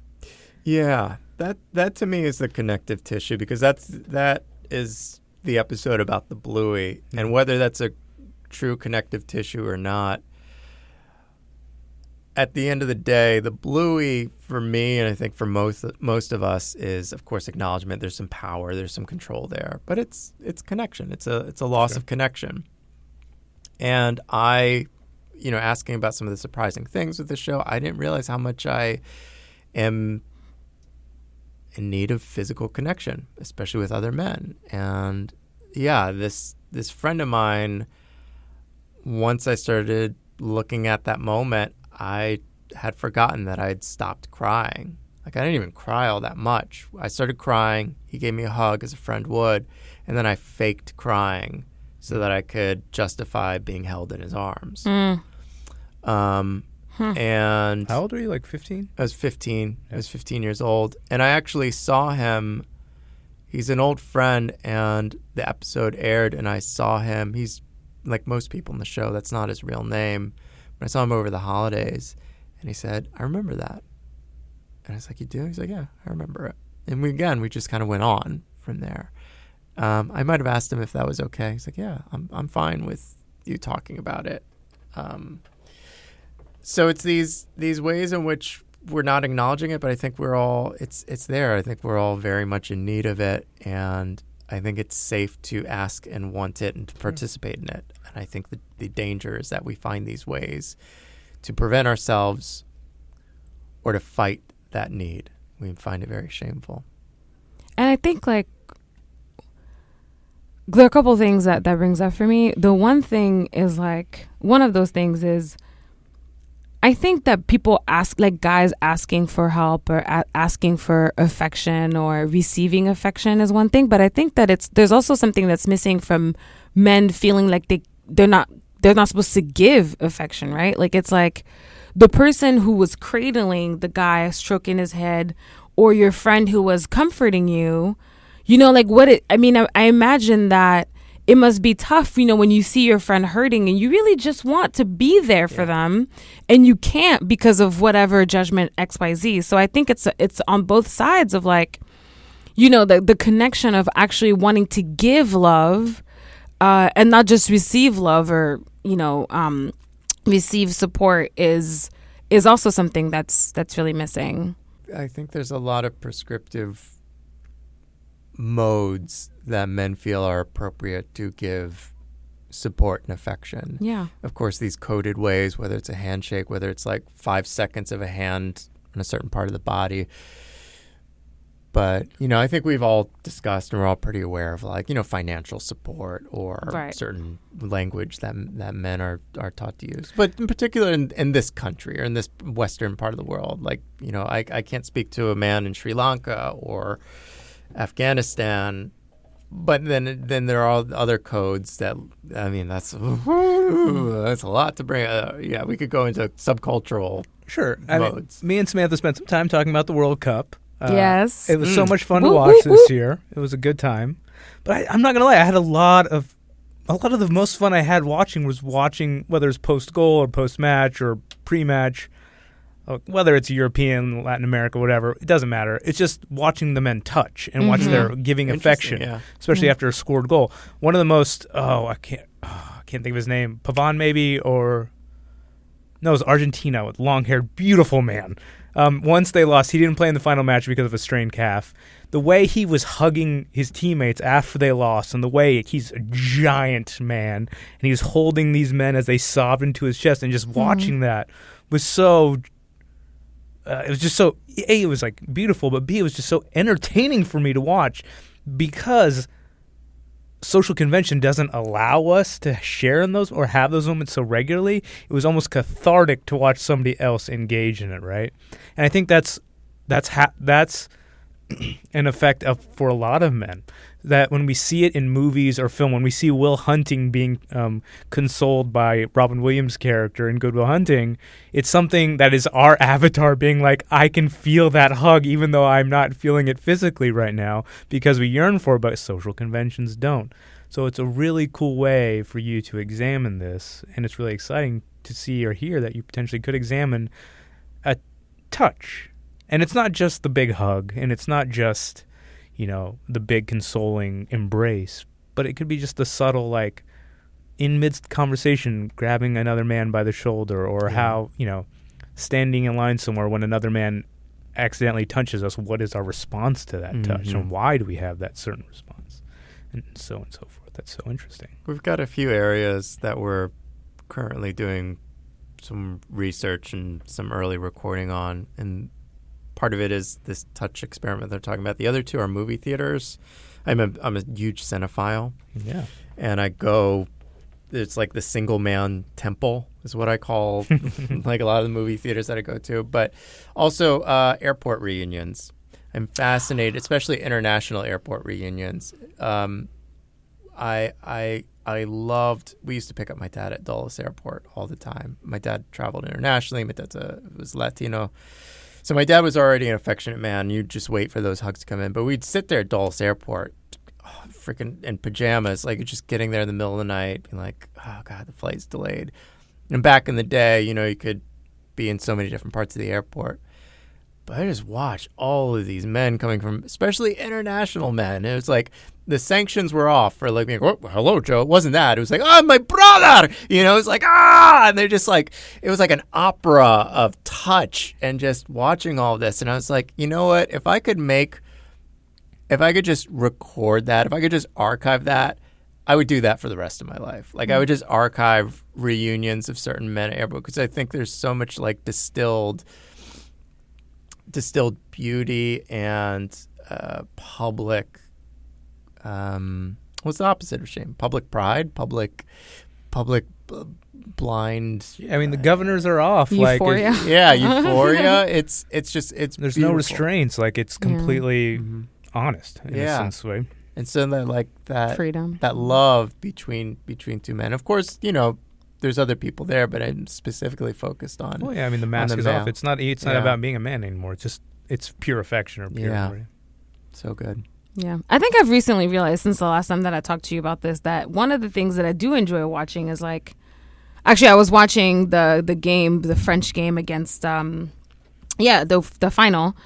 Yeah, that to me is the connective tissue, because that is the episode about the bluey, and whether that's a true connective tissue or not. At the end of the day, the bluey for me, and I think for most of us, is of course acknowledgement. There's some power, there's some control there, but it's connection. It's a loss of connection. And I, asking about some of the surprising things with the show, I didn't realize how much I am in need of physical connection, especially with other men. And yeah, this friend of mine, once I started looking at that moment, I had forgotten that I'd stopped crying. Like, I didn't even cry all that much. I started crying. He gave me a hug, as a friend would, and then I faked crying so that I could justify being held in his arms. And how old were you? Like 15? I was 15. I was 15 years old. And I actually saw him. He's an old friend, and the episode aired, and I saw him. He's like most people in the show. That's not his real name. But I saw him over the holidays, and he said, I remember that. And I was like, you do? He's like, yeah, I remember it. And we just kind of went on from there. I might have asked him if that was okay. He's like, yeah, I'm fine with you talking about it. So it's these ways in which we're not acknowledging it, but I think we're all, it's there. I think we're all very much in need of it, and I think it's safe to ask and want it and to participate in it. And I think the danger is that we find these ways to prevent ourselves or to fight that need. We find it very shameful. And I think, like, there are a couple things that brings up for me. The one thing is, like, one of those things is, I think that people ask, like, guys asking for help or asking for affection or receiving affection is one thing, but I think that there's also something that's missing from men feeling like they're not supposed to give affection, right? Like, it's like the person who was cradling the guy, stroking his head, or your friend who was comforting you, like I imagine that it must be tough, when you see your friend hurting and you really just want to be there for them and you can't because of whatever judgment XYZ. So I think it's on both sides of, like, the connection of actually wanting to give love and not just receive love or, receive support is also something that's really missing. I think there's a lot of prescriptive modes that men feel are appropriate to give support and affection. Yeah. Of course, these coded ways, whether it's a handshake, whether it's like 5 seconds of a hand on a certain part of the body. But, I think we've all discussed and we're all pretty aware of, like, financial support or certain language that men are taught to use. But in particular in this country or in this Western part of the world, like, I can't speak to a man in Sri Lanka or Afghanistan, but then there are other codes that, that's a lot to bring. We could go into subcultural modes. Me and Samantha spent some time talking about the World Cup. Yes. It was so much fun to watch this year. It was a good time. But I'm not gonna lie, I had a lot of the most fun I had watching was watching, whether it's post goal or post match or pre match, whether it's European, Latin America, whatever. It doesn't matter. It's just watching the men touch and watch their giving affection, especially after a scored goal. One of the most I can't think of his name, Pagán maybe, or no, it was Argentina with long hair, beautiful man. Once they lost, he didn't play in the final match because of a strained calf. The way he was hugging his teammates after they lost, and the way he's a giant man, and he was holding these men as they sobbed into his chest, and just watching that was so. It was just so. A, it was like beautiful, but B, it was just so entertaining for me to watch, because social convention doesn't allow us to share in those or have those moments so regularly. It was almost cathartic to watch somebody else engage in it, right? And I think that's an effect for a lot of men, that when we see it in movies or film, when we see Will Hunting being consoled by Robin Williams' character in Good Will Hunting, it's something that is our avatar being like, I can feel that hug even though I'm not feeling it physically right now, because we yearn for it, but social conventions don't. So it's a really cool way for you to examine this, and it's really exciting to see or hear that you potentially could examine a touch. And it's not just the big hug, and it's not just, the big consoling embrace, but it could be just the subtle, like, in midst conversation, grabbing another man by the shoulder, or how, standing in line somewhere when another man accidentally touches us, what is our response to that touch, and why do we have that certain response, and so on and so forth. That's so interesting. We've got a few areas that we're currently doing some research and some early recording on, and part of it is this touch experiment they're talking about. The other two are movie theaters. I'm a huge cinephile. Yeah. And I go, it's like the single man temple is what I call like a lot of the movie theaters that I go to. But also airport reunions. I'm fascinated, especially international airport reunions. I loved, we used to pick up my dad at Dulles Airport all the time. My dad traveled internationally. My dad was Latino. So my dad was already an affectionate man. You'd just wait for those hugs to come in. But we'd sit there at Dulles Airport, freaking in pajamas, like just getting there in the middle of the night, being like, oh, God, the flight's delayed. And back in the day, you could be in so many different parts of the airport. But I just watched all of these men coming from, especially international men. It was like the sanctions were off for like, oh, hello, Joe. It wasn't that. It was like, oh, my brother. It's like, and they're just like, it was like an opera of touch and just watching all of this. And I was like, you know what? If I could just record that, if I could just archive that, I would do that for the rest of my life. Like I would just archive reunions of certain men at airport, because I think there's so much like distilled beauty and public what's the opposite of shame? Public pride, public blind. I mean, the governors are off. Euphoria. Euphoria. It's there's beautiful. No restraints. Like it's completely honest in a sense way. And so that freedom, that love between two men. Of course, there's other people there, but I'm specifically focused on. Well, yeah, I mean, the mask is off. It's not about being a man anymore. It's pure affection or pure. So good. Yeah. I think I've recently realized since the last time that I talked to you about this, that one of the things that I do enjoy watching is like, actually I was watching the French game against, the final.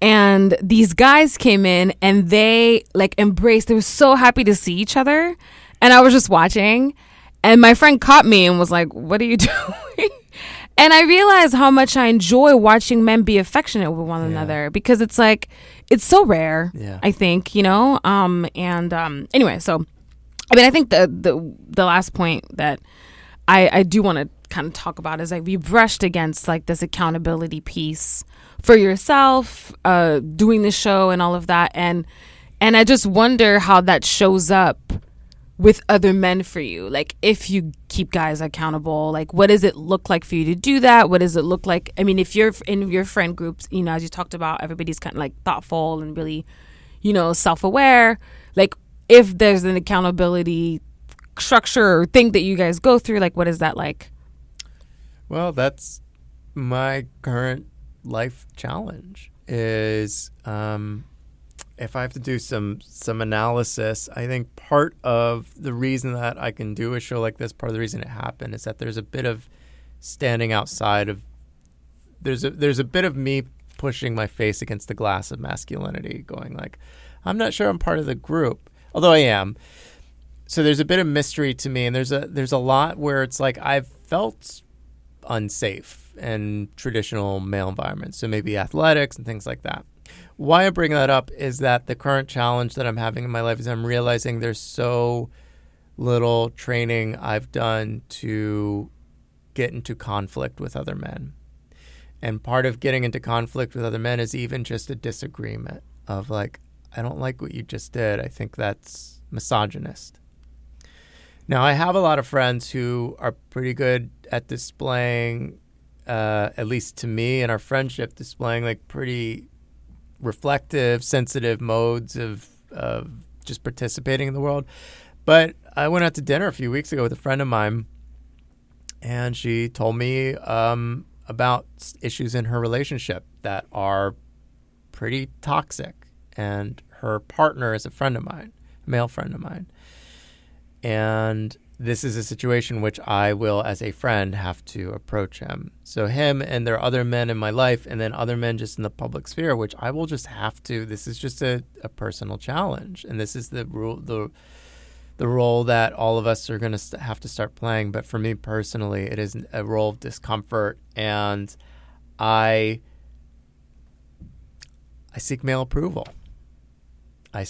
And these guys came in and they like embraced, they were so happy to see each other. And I was just watching. And my friend caught me and was like, what are you doing? And I realized how much I enjoy watching men be affectionate with one another, because it's like, it's so rare, I think, anyway, so, I mean, I think the last point that I do want to kind of talk about is like we brushed against like this accountability piece for yourself, doing the show and all of that. And I just wonder how that shows up with other men for you. Like if you keep guys accountable, like what does it look like for you to do that? What does it look like? I mean, if you're in your friend groups, as you talked about, everybody's kind of like thoughtful and really, self-aware. Like if there's an accountability structure or thing that you guys go through, like what is that like? Well, that's my current life challenge is if I have to do some analysis, I think part of the reason that I can do a show like this, part of the reason it happened, is that there's a bit of standing outside of. There's a bit of me pushing my face against the glass of masculinity, going like, I'm not sure I'm part of the group, although I am. So there's a bit of mystery to me, and there's a lot where it's like I've felt unsafe in traditional male environments, so maybe athletics and things like that. Why I bring that up is that the current challenge that I'm having in my life is I'm realizing there's so little training I've done to get into conflict with other men. And part of getting into conflict with other men is even just a disagreement of like, I don't like what you just did. I think that's misogynist. Now, I have a lot of friends who are pretty good at displaying, at least to me in our friendship, displaying like pretty reflective, sensitive modes of just participating in the world. But I went out to dinner a few weeks ago with a friend of mine, and she told me about issues in her relationship that are pretty toxic. And her partner is a friend of mine, a male friend of mine. And this is a situation which I will, as a friend, have to approach him. So him, and there are other men in my life, and then other men just in the public sphere, which I will just have to. This is just a personal challenge, and this is the role that all of us are going to have to start playing. But for me personally, it is a role of discomfort, and I seek male approval. I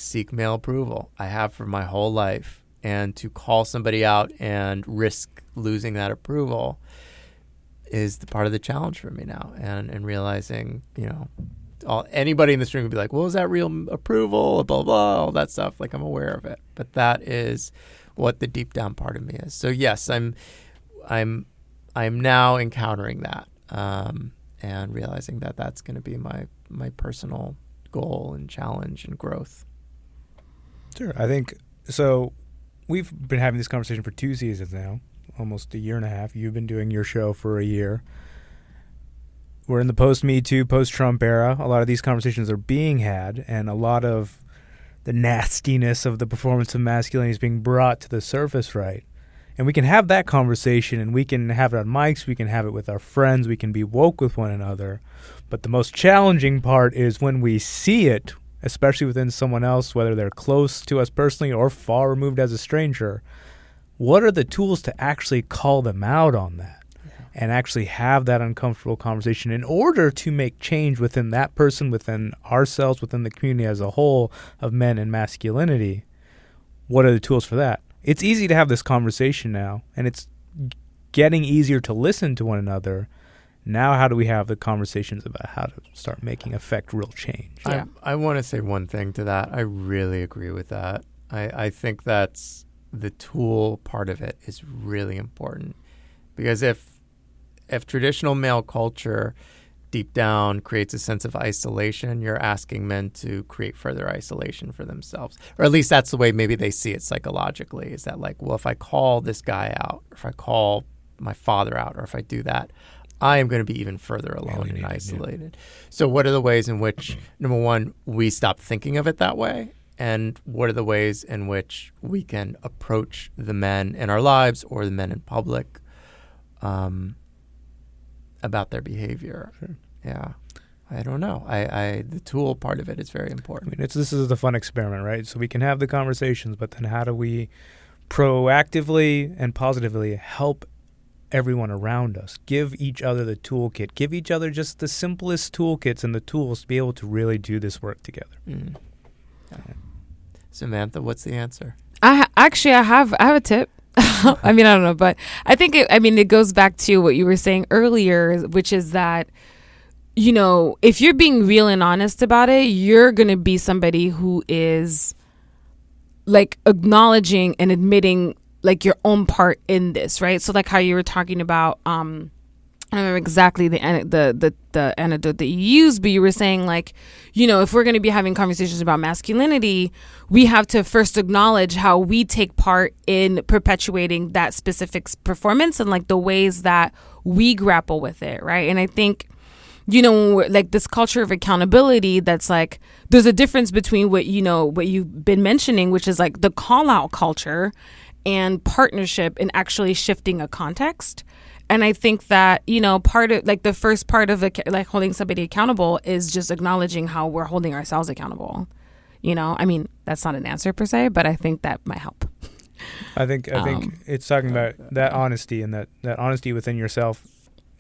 have for my whole life. And to call somebody out and risk losing that approval is the part of the challenge for me now. And realizing, anybody in this room would be like, well, is that real approval? Blah, blah, all that stuff. Like, I'm aware of it. But that is what the deep down part of me is. So, yes, I'm now encountering that and realizing that that's going to be my personal goal and challenge and growth. Sure. I think so. We've been having this conversation for 2 seasons now, almost a year and a half. You've been doing your show for a year. We're in the post-Me Too, post-Trump era. A lot of these conversations are being had, and a lot of the nastiness of the performance of masculinity is being brought to the surface, right? And we can have that conversation, and we can have it on mics, we can have it with our friends, we can be woke with one another. But the most challenging part is when we see it, especially within someone else, whether they're close to us personally or far removed as a stranger, what are the tools to actually call them out on that and actually have that uncomfortable conversation in order to make change within that person, within ourselves, within the community as a whole of men and masculinity? What are the tools for that? It's easy to have this conversation now, and it's getting easier to listen to one another. Now, how do we have the conversations about how to start affect real change? Yeah. I want to say one thing to that. I really agree with that. I think that's the tool part of it is really important, because if traditional male culture deep down creates a sense of isolation, you're asking men to create further isolation for themselves. Or at least that's the way maybe they see it psychologically, is that like, well, if I call this guy out, or if I call my father out, or if I do that, I am going to be even further alone and isolated. Yeah. So what are the ways in which, number one, we stop thinking of it that way? And what are the ways in which we can approach the men in our lives or the men in public about their behavior? Sure. Yeah. I don't know. The tool part of it is very important. I mean, this is the fun experiment, right? So we can have the conversations, but then how do we proactively and positively help everyone around us, give each other the toolkit, give each other just the simplest toolkits and the tools to be able to really do this work together. Mm. Yeah. Samantha, what's the answer? I have a tip. I mean, I don't know, but I think it goes back to what you were saying earlier, which is that, if you're being real and honest about it, you're going to be somebody who is like acknowledging and admitting like your own part in this, right? So like how you were talking about, I don't remember exactly the anecdote that you used, but you were saying like, if we're going to be having conversations about masculinity, we have to first acknowledge how we take part in perpetuating that specific performance and like the ways that we grapple with it, right? And I think you know, like this culture of accountability that's like, there's a difference between what, you know, what you've been mentioning, which is like the call out culture and partnership and actually shifting a context. And I think that, you know, part of like the first part of like holding somebody accountable is just acknowledging how we're holding ourselves accountable. You know, I mean, that's not an answer per se, but I think that might help. I think it's talking about that honesty and that honesty within yourself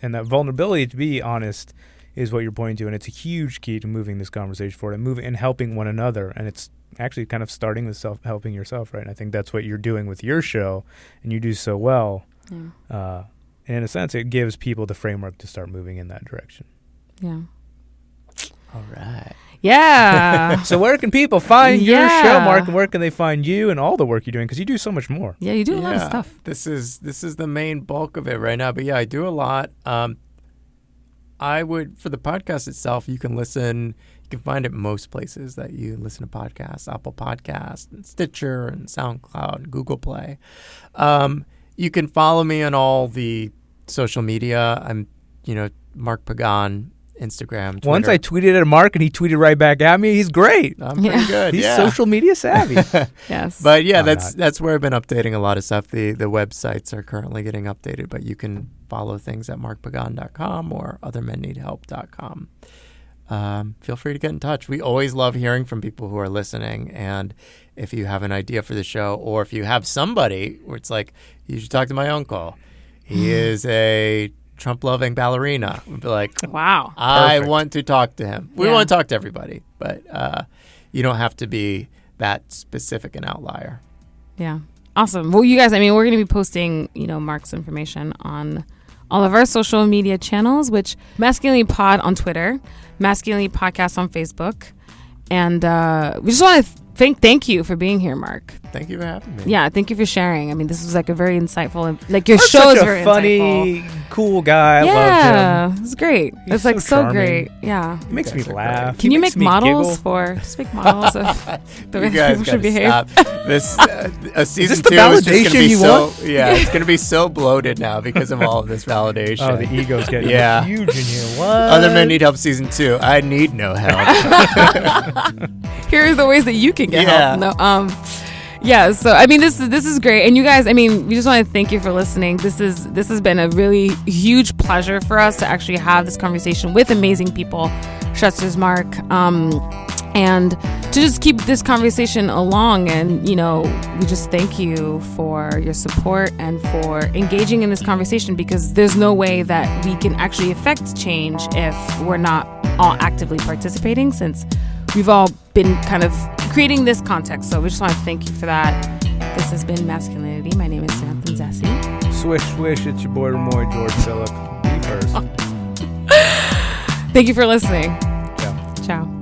and that vulnerability to be honest is what you're pointing to. And it's a huge key to moving this conversation forward and moving and helping one another. And it's actually kind of starting with helping yourself, right? And I think that's what you're doing with your show, and you do so well. Yeah. And in a sense, it gives people the framework to start moving in that direction. Yeah. All right. Yeah. So where can people find your show, Mark, and where can they find you and all the work you're doing? Because you do so much more. Yeah, you do a lot of stuff. This is the main bulk of it right now. But yeah, I do a lot. I would, for the podcast itself, you can find it most places that you listen to podcasts, Apple Podcasts, and Stitcher, and SoundCloud, and Google Play. You can follow me on all the social media. I'm, Mark Pagán, Instagram, Twitter. Once I tweeted at Mark and he tweeted right back at me. He's great. I'm pretty good. He's social media savvy. Yes. But yeah, that's where I've been updating a lot of stuff. The websites are currently getting updated, but you can follow things at markpagán.com or othermenneedhelp.com. Feel free to get in touch. We always love hearing from people who are listening. And if you have an idea for the show, or if you have somebody where it's like, you should talk to my uncle. He is a Trump-loving ballerina. We'd be like, wow, I perfect. want to talk to him. We want to talk to everybody, but you don't have to be that specific an outlier. Yeah. Awesome. Well, you guys, I mean, we're going to be posting, Mark's information on all of our social media channels, which Masculinity Pod on Twitter, Masculinity Podcast on Facebook. And we just want to thank you for being here, Mark. Thank you for having me. Yeah, thank you for sharing. I mean, this was like a very insightful, like your Mark's show is such very a funny, insightful. Cool guy. I love Yeah, him. it's great. He's It's like so charming. great. Yeah. He makes me guys are laugh. great. Can He you makes make me models giggle. just make models of the way You guys people should gotta behave? stop. This season this the 2 is just validation gonna be you so want? yeah, it's gonna be so bloated now because of all of this validation. Oh, the ego's getting huge in here. What? Other Men Need Help season 2. I need no help. Here are the ways that you can get Yeah. help. No, yeah. So I mean, this is great, and you guys, I mean, we just want to thank you for listening. This has been a really huge pleasure for us to actually have this conversation with amazing people, such as Mark, and to just keep this conversation along. And we just thank you for your support and for engaging in this conversation, because there's no way that we can actually affect change if we're not all actively participating, since we've all been kind of creating this context. So we just want to thank you for that. This has been Masculinity. My name is Samantha Zassi. Swish, swish. It's your boy, Ramoy George Phillip. Be first. Thank you for listening. Ciao. Ciao.